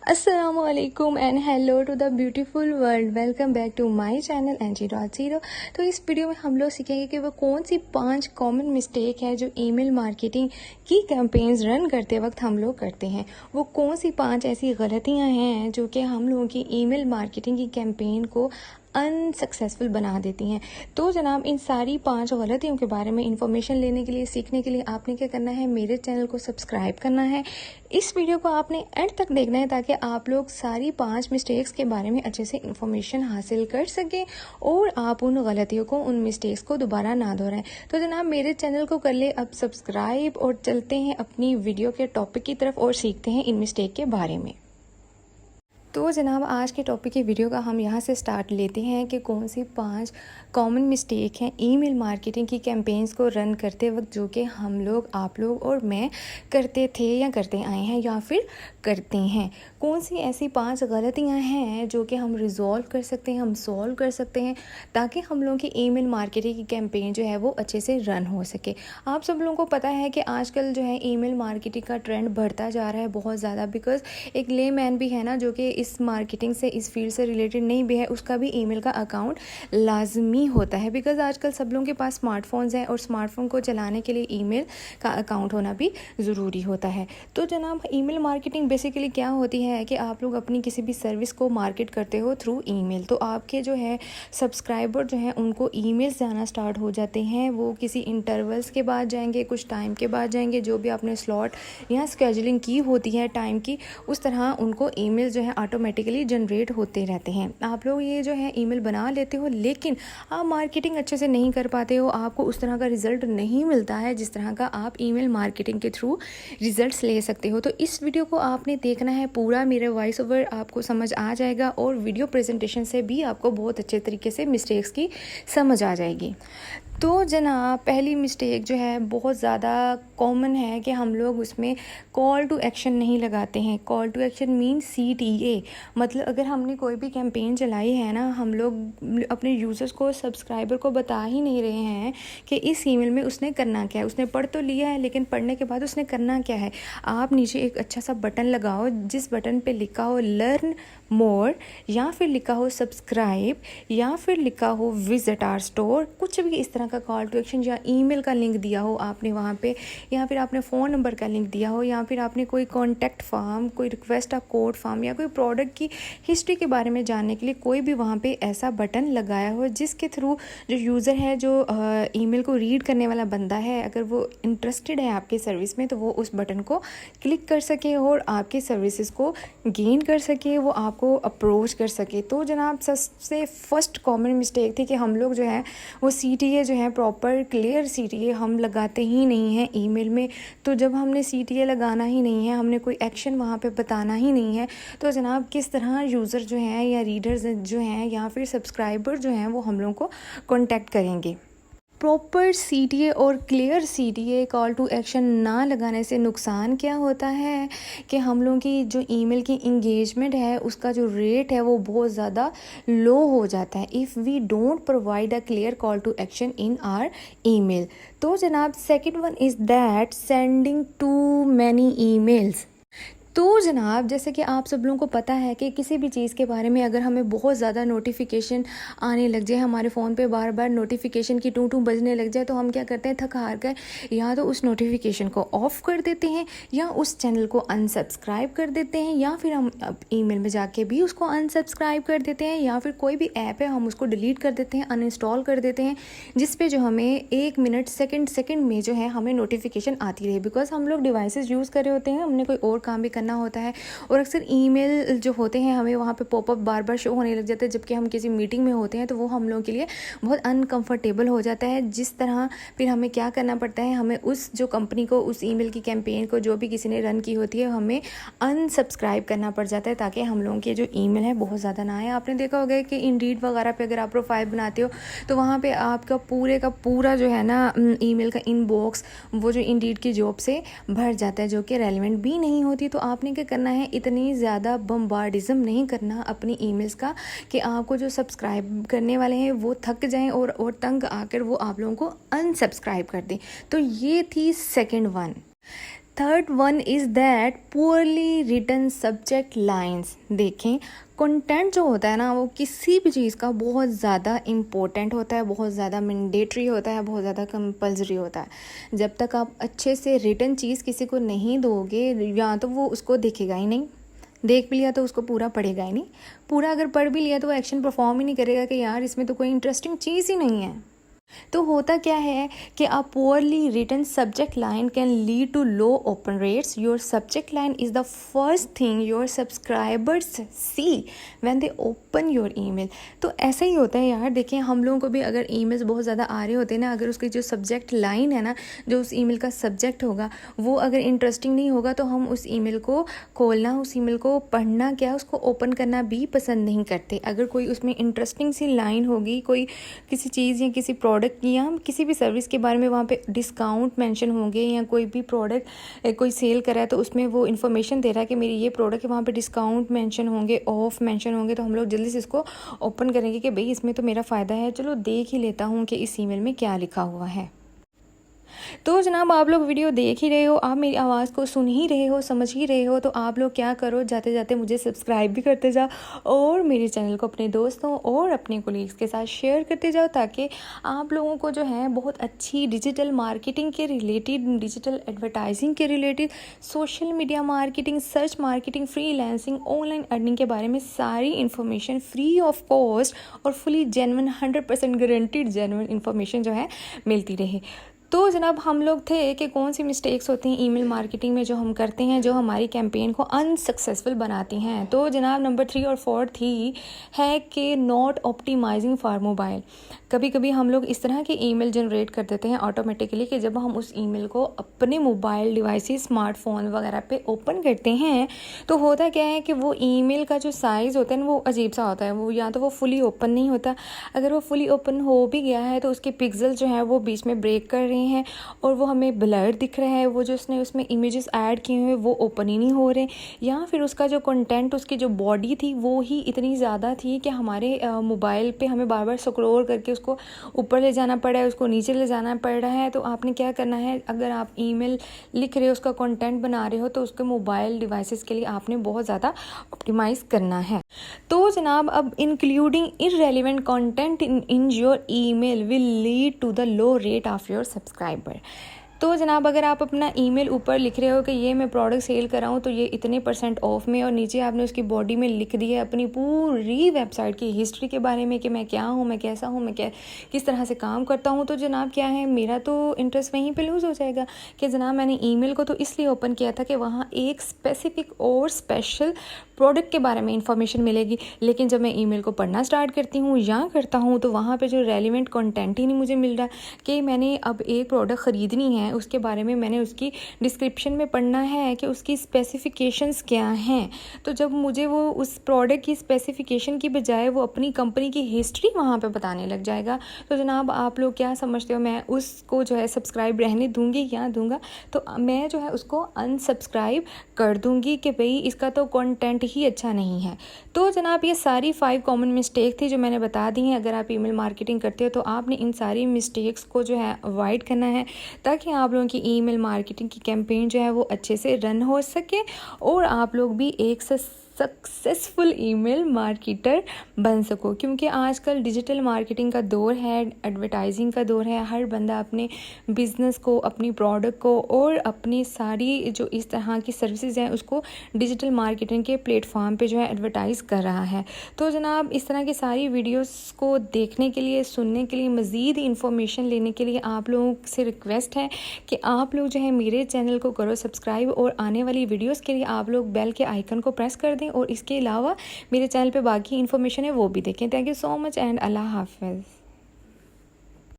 अस्सलामुअलैकुम and hello to the beautiful world. Welcome back to my channel NG.0। तो इस video में हम लोग सीखेंगे कि वो कौन सी 5 कॉमन मिस्टेक है जो ईमेल मार्केटिंग की कैंपेन्स रन करते वक्त हम लोग करते हैं। वो कौन सी 5 ऐसी गलतियां हैं जो कि हम लोगों की ईमेल मार्केटिंग की कैंपेन को अनसक्सेसफुल बना देती हैं। तो जनाब, इन सारी 5 गलतियों के बारे में इंफॉर्मेशन लेने के लिए, सीखने के लिए आपने क्या करना है, मेरे चैनल को सब्सक्राइब करना है। इस वीडियो को आपने एंड तक देखना है ताकि आप लोग सारी 5 मिस्टेक्स के बारे में अच्छे से इंफॉर्मेशन हासिल कर सकें और आप उन गलतियों को, उन मिस्टेक्स को दोबारा ना दोहराएं। तो जनाब, मेरे चैनल को कर ले अब सब्सक्राइब और चलते हैं अपनी वीडियो के टॉपिक की तरफ और सीखते हैं इन मिस्टेक के बारे में। तो जनाब, आज के टॉपिक की वीडियो का हम यहाँ से स्टार्ट लेते हैं कि कौन सी 5 कॉमन मिस्टेक हैं ईमेल मार्केटिंग की कैंपेन्स को रन करते वक्त जो कि हम लोग, आप लोग और मैं करते थे या करते आए हैं या फिर करते हैं। कौन सी ऐसी 5 गलतियाँ हैं जो कि हम रिजॉल्व कर सकते हैं, हम सॉल्व कर सकते हैं ताकि हम लोगों की ईमेल मार्केटिंग की कैंपेन जो है वो अच्छे से रन हो सके। आप सब लोगों को पता है कि आजकल जो है ईमेल मार्केटिंग का ट्रेंड बढ़ता जा रहा है बहुत ज़्यादा, बिकॉज एक लेमैन भी है ना जो कि इस मार्केटिंग से, इस फील्ड से रिलेटेड नहीं भी है, उसका भी ईमेल का अकाउंट लाजमी होता है। बिकॉज आजकल सब लोगों के पास स्मार्टफोन्स हैं और स्मार्टफोन को चलाने के लिए ईमेल का अकाउंट होना भी ज़रूरी होता है। तो जनाब, ईमेल मार्केटिंग बेसिकली क्या होती है कि आप लोग अपनी किसी भी सर्विस को मार्केट करते हो थ्रू ईमेल। तो आपके जो है सब्सक्राइबर जो है उनको ईमेल्स जाना स्टार्ट हो जाते हैं। वो किसी इंटरवल्स के बाद जाएंगे, कुछ टाइम के बाद जाएंगे, जो भी आपने स्लॉट या स्केजुलिंग की होती है टाइम की, उस तरह उनको ईमेल जो है ऑटोमेटिकली जनरेट होते रहते हैं। आप लोग ये जो है ईमेल बना लेते हो लेकिन आप मार्केटिंग अच्छे से नहीं कर पाते हो, आपको उस तरह का रिजल्ट नहीं मिलता है जिस तरह का आप ईमेल मार्केटिंग के थ्रू रिजल्ट्स ले सकते हो। तो इस वीडियो को आपने देखना है पूरा, मेरे वॉइस ओवर आपको समझ आ जाएगा और वीडियो प्रेजेंटेशन से भी आपको बहुत अच्छे तरीके से मिस्टेक्स की समझ आ जाएगी। तो जनाब, पहली मिस्टेक जो है बहुत ज़्यादा कॉमन है कि हम लोग उसमें कॉल टू एक्शन नहीं लगाते हैं। Call to action mean CTA, मतलब अगर हमने कोई भी कैंपेन चलाई है ना, हम लोग अपने यूज़र्स को, सब्सक्राइबर को बता ही नहीं रहे हैं कि इस ईमेल में उसने करना क्या है। उसने पढ़ तो लिया है लेकिन पढ़ने के बाद उसने करना क्या है। आप नीचे एक अच्छा सा बटन लगाओ जिस बटन पे लिखा हो लर्न मोर, या फिर लिखा हो सब्सक्राइब, या फिर लिखा हो विजिट आवर स्टोर, कुछ भी इस तरह का कॉल टू एक्शन, या ईमेल का लिंक दिया हो आपने वहाँ पे, या फिर आपने फ़ोन नंबर का लिंक दिया हो, या फिर आपने कोई कॉन्टैक्ट फॉर्म, कोई रिक्वेस्ट ऑफ कोड फॉर्म, या कोई प्रोडक्ट की हिस्ट्री के बारे में जानने के लिए कोई भी वहाँ पे ऐसा बटन लगाया हो जिसके थ्रू जो यूज़र है, जो ईमेल को रीड करने वाला बंदा है, अगर वो इंटरेस्टेड है आपके सर्विस में तो वो उस बटन को क्लिक कर सके और आपके सर्विसेज को गेन कर सके, वो आपको अप्रोच कर सके। तो जनाब, सबसे फर्स्ट कॉमन मिस्टेक थी कि हम लोग जो है वो CTA जो है प्रॉपर क्लियर CTA हम लगाते ही नहीं हैं ईमेल में। तो जब हमने CTA लगाना ही नहीं है, हमने कोई एक्शन वहाँ पे बताना ही नहीं है, तो जनाब किस तरह यूज़र जो हैं या रीडर्स जो हैं या फिर सब्सक्राइबर जो हैं वो हम लोग को कॉन्टैक्ट करेंगे। प्रॉपर CTA और clear CTA call to action ना लगाने से नुकसान क्या होता है कि हम लोगों की जो ईमेल की इंगेजमेंट है उसका जो रेट है वो बहुत ज़्यादा लो हो जाता है if we don't provide a clear call to action in our email. तो जनाब, second one is that sending too many emails. तो जनाब, जैसे कि आप सब लोगों को पता है कि किसी भी चीज़ के बारे में अगर हमें बहुत ज़्यादा नोटिफिकेशन आने लग जाए, हमारे फ़ोन पे बार बार नोटिफिकेशन की टू बजने लग जाए, तो हम क्या करते हैं, थक हार कर या तो उस नोटिफिकेशन को ऑफ़ कर देते हैं या उस चैनल को अनसब्सक्राइब कर देते हैं, या फिर हम ईमेल में जाके भी उसको अनसब्सक्राइब कर देते हैं, या फिर कोई भी ऐप है हम उसको डिलीट कर देते हैं, अनइंस्टॉल कर देते हैं, जिस पे जो हमें 1 मिनट सेकंड में जो है हमें नोटिफिकेशन आती रहे। बिकॉज हम लोग डिवाइसेस यूज़ कर रहे होते हैं, हमने कोई और काम भी करना होता है और अक्सर ईमेल जो होते हैं हमें वहाँ पे पॉपअप बार बार शो होने लग जाते हैं, जबकि हम किसी मीटिंग में होते हैं, तो वो हम लोगों के लिए बहुत अनकंफर्टेबल हो जाता है। जिस तरह फिर हमें क्या करना पड़ता है, हमें उस जो कंपनी को, उस ईमेल की कैंपेन को जो भी किसी ने रन की होती है, हमें अनसब्सक्राइब करना पड़ जाता है ताकि हम लोगों की जो ईमेल है बहुत ज़्यादा ना आए। आपने देखा होगा कि इंडीड वगैरह पे अगर आप प्रोफाइल बनाते हो तो वहाँ पे आपका पूरे का पूरा जो है ना ईमेल का इनबॉक्स वो जो इंडीड की जॉब से भर जाता है, जो कि रेलेवेंट भी नहीं होती। तो आपने क्या करना है, इतनी ज़्यादा बम्बार्डिज्म नहीं करना अपनी ईमेल्स का कि आपको जो सब्सक्राइब करने वाले हैं वो थक जाएं और तंग आकर वो आप लोगों को अनसब्सक्राइब कर दें। तो ये थी second one. Third one is that poorly written subject lines. देखें, कंटेंट जो होता है ना वो किसी भी चीज़ का बहुत ज़्यादा इम्पोर्टेंट होता है, बहुत ज़्यादा मैंडेटरी होता है, बहुत ज़्यादा कंपल्सरी होता है। जब तक आप अच्छे से रिटन चीज़ किसी को नहीं दोगे, या तो वो उसको देखेगा ही नहीं, देख भी लिया तो उसको पूरा पढ़ेगा ही नहीं, पूरा अगर पढ़ भी लिया तो वो एक्शन परफॉर्म ही नहीं करेगा कि यार इसमें तो कोई इंटरेस्टिंग चीज़ ही नहीं है। तो होता क्या है कि a poorly written subject line can lead to low open rates. Your subject line is the first thing your subscribers see when they open your email. तो ऐसा ही होता है यार। देखें, हम लोगों को भी अगर ईमेल्स बहुत ज़्यादा आ रहे होते हैं ना, अगर उसकी जो सब्जेक्ट लाइन है ना, जो उस ईमेल का सब्जेक्ट होगा वो अगर इंटरेस्टिंग नहीं होगा तो हम उस ईमेल को खोलना, उस ईमेल को पढ़ना, क्या उसको ओपन करना भी पसंद नहीं करते। अगर कोई उसमें इंटरेस्टिंग सी लाइन होगी, कोई किसी चीज़ या किसी प्रोडक्ट की या किसी भी सर्विस के बारे में वहाँ पे डिस्काउंट मेंशन होंगे, या कोई भी प्रोडक्ट कोई सेल कर रहा है तो उसमें वो इन्फॉर्मेशन दे रहा है कि मेरी ये प्रोडक्ट है, वहाँ पे डिस्काउंट मेंशन होंगे, ऑफ मेंशन होंगे, तो हम लोग जल्दी से इसको ओपन करेंगे कि भाई इसमें तो मेरा फ़ायदा है, चलो देख ही लेता हूँ कि इस ईमेल में क्या लिखा हुआ है। तो जनाब, आप लोग वीडियो देख ही रहे हो, आप मेरी आवाज़ को सुन ही रहे हो, समझ ही रहे हो, तो आप लोग क्या करो, जाते जाते मुझे सब्सक्राइब भी करते जाओ और मेरे चैनल को अपने दोस्तों और अपने कोलीग्स के साथ शेयर करते जाओ, ताकि आप लोगों को जो है बहुत अच्छी डिजिटल मार्केटिंग के रिलेटेड, डिजिटल एडवर्टाइजिंग के related, social media marketing, search marketing, freelancing, online earning के बारे में सारी इन्फॉर्मेशन फ्री ऑफ कॉस्ट और fully genuine 100% guaranteed genuine information जो है मिलती रहे। तो जनाब, हम लोग थे कि कौन सी मिस्टेक्स होती हैं ईमेल मार्केटिंग में जो हम करते हैं, जो हमारी कैंपेन को अनसक्सेसफुल बनाती हैं। तो जनाब, नंबर 3 और 4 थी है कि नॉट ऑप्टिमाइजिंग फॉर मोबाइल। कभी कभी हम लोग इस तरह के ईमेल जनरेट कर देते हैं ऑटोमेटिकली कि जब हम उस ईमेल को अपने मोबाइल डिवाइसेस, स्मार्टफोन वगैरह पे ओपन करते हैं तो होता क्या है कि वो ईमेल का जो साइज़ होता है ना वो अजीब सा होता है। वो या तो वो फुली ओपन नहीं होता, अगर वो फुली ओपन हो भी गया है तो उसके पिक्सल जो है वो बीच में ब्रेक कर रहे हैं और वो हमें ब्लर दिख रहा है, वो जो उसने उसमें इमेजेस ऐड किए हुए वो ओपन ही नहीं हो रहे, या फिर उसका जो कंटेंट, उसकी जो बॉडी थी वो ही इतनी ज़्यादा थी कि हमारे मोबाइल पे हमें बार बार स्क्रॉल करके उसको ऊपर ले जाना पड़ा है, उसको नीचे ले जाना पड़ रहा है। तो आपने क्या करना है, अगर आप ईमेल लिख रहे हो, उसका कंटेंट बना रहे हो, तो उसके मोबाइल डिवाइसेस के लिए आपने बहुत ज़्यादा ऑप्टिमाइज़ करना है। तो जनाब, अब including irrelevant content in your email will lead to the low rate of your subscriber. तो जनाब, अगर आप अपना ईमेल ऊपर लिख रहे हो कि ये मैं प्रोडक्ट सेल कर रहा हूँ तो ये इतने % ऑफ में, और नीचे आपने उसकी बॉडी में लिख दी है अपनी पूरी वेबसाइट की हिस्ट्री के बारे में कि मैं क्या हूँ, मैं कैसा हूँ, मैं किस तरह से काम करता हूँ, तो जनाब क्या है, मेरा तो इंटरेस्ट वहीं पे लूज़ हो जाएगा कि जनाब मैंने ईमेल को तो इसलिए ओपन किया था कि वहाँ एक स्पेसिफिक और स्पेशल प्रोडक्ट के बारे में इंफॉर्मेशन मिलेगी। लेकिन जब मैं ईमेल को पढ़ना स्टार्ट करती हूँ या करता हूँ तो वहाँ पे जो रेलिवेंट कंटेंट ही नहीं मुझे मिल रहा कि मैंने अब एक प्रोडक्ट ख़रीदनी है, उसके बारे में मैंने उसकी डिस्क्रिप्शन में पढ़ना है कि उसकी स्पेसिफिकेशंस क्या हैं। तो जब मुझे वो उस प्रोडक्ट की स्पेसिफिकेशन की बजाय वो अपनी कंपनी की हिस्ट्री वहाँ पे बताने लग जाएगा, तो जनाब आप लोग क्या समझते हो, मैं उसको जो है सब्सक्राइब रहने दूँगी या दूँगा? तो मैं जो है उसको अनसब्सक्राइब कर दूँगी कि भाई इसका तो कंटेंट ही अच्छा नहीं है। तो जनाब, ये सारी 5 कॉमन मिस्टेक थी जो मैंने बता दी हैं। अगर आप ईमेल मार्केटिंग करते हो तो आपने इन सारी मिस्टेक्स को जो है अवॉइड करना है, ताकि आप लोगों की ईमेल मार्केटिंग की कैंपेन जो है वो अच्छे से रन हो सके और आप लोग भी एक सक्सेसफुल ईमेल मार्केटर बन सको। क्योंकि आजकल डिजिटल मार्केटिंग का दौर है, एडवर्टाइजिंग का दौर है। हर बंदा अपने बिज़नेस को, अपनी प्रोडक्ट को और अपनी सारी जो इस तरह की सर्विसेज हैं उसको डिजिटल मार्केटिंग के प्लेटफॉर्म पे जो है एडवर्टाइज़ कर रहा है। तो जनाब, इस तरह की सारी वीडियोस को देखने के लिए, सुनने के लिए, मज़ीद इन्फॉर्मेशन लेने के लिए आप लोगों से रिक्वेस्ट है कि आप लोग जो है मेरे चैनल को करो सब्सक्राइब, और आने वाली वीडियोस के लिए आप लोग बेल के आइकन को प्रेस कर दें, और इसके अलावा मेरे चैनल पे बाकी इन्फॉर्मेशन है वो भी देखें। Thank you so much and अल्लाह हाफ़िज़।